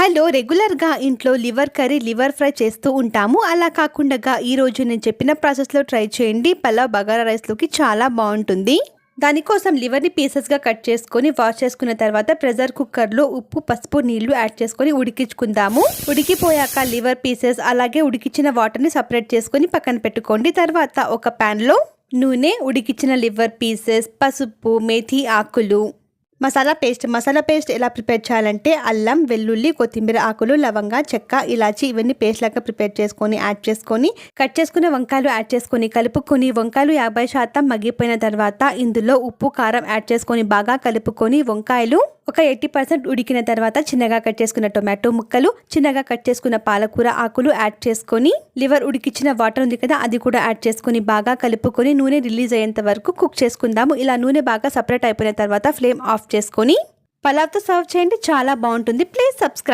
Hello, రెగ్యులర్గా ఇంట్లో liver curry, liver fry చేస్తూ ఉంటాము. అలా కాకుండా ఈరోజు నేను చెప్పిన ప్రాసెస్లో ట్రై చేయండి. పలావ్ బగారా రైస్లోకి చాలా బాగుంటుంది. దానికోసం లివర్ని పీసెస్గా కట్ చేసుకొని వాష్ చేసుకున్న తర్వాత ప్రెషర్ కుక్కర్లో ఉప్పు, పసుపు, నీళ్లు యాడ్ చేసుకొని ఉడికించుకుందాము. ఉడికిపోయాక లివర్ పీసెస్ అలాగే ఉడికించిన వాటర్ని సపరేట్ చేసుకొని పక్కన పెట్టుకోండి. తర్వాత ఒక ప్యాన్లో నూనె, ఉడికించిన లివర్ పీసెస్, పసుపు, మేథి ఆకులు, మసాలా పేస్ట్ ఎలా ప్రిపేర్ చేయాలంటే అల్లం, వెల్లుల్లి, కొత్తిమీర ఆకులు, లవంగా, చెక్క, ఇలాచి ఇవన్నీ పేస్ట్ లాగా ప్రిపేర్ చేసుకొని యాడ్ చేసుకొని కట్ చేసుకున్న వంకాయలు యాడ్ చేసుకొని కలుపుకొని వంకాయలు 50% మగ్గిపోయిన తర్వాత ఇందులో ఉప్పు, కారం యాడ్ చేసుకొని బాగా కలుపుకొని వంకాయలు ఒక 80% ఉడికిన తర్వాత చిన్నగా కట్ చేసుకున్న టొమాటో ముక్కలు, చిన్నగా కట్ చేసుకున్న పాలకూర ఆకులు యాడ్ చేసుకొని లివర్ ఉడికించిన వాటర్ ఉంది కదా అది కూడా యాడ్ చేసుకొని బాగా కలుపుకొని నూనె రిలీజ్ అయ్యేంత వరకు కుక్ చేసుకుందాము. ఇలా నూనె బాగా సపరేట్ అయిపోయిన తర్వాత ఫ్లేమ్ ఆఫ్ చేసుకొని పలావ్తో సర్వ్ చేయండి. చాలా బాగుంటుంది. Please subscribe.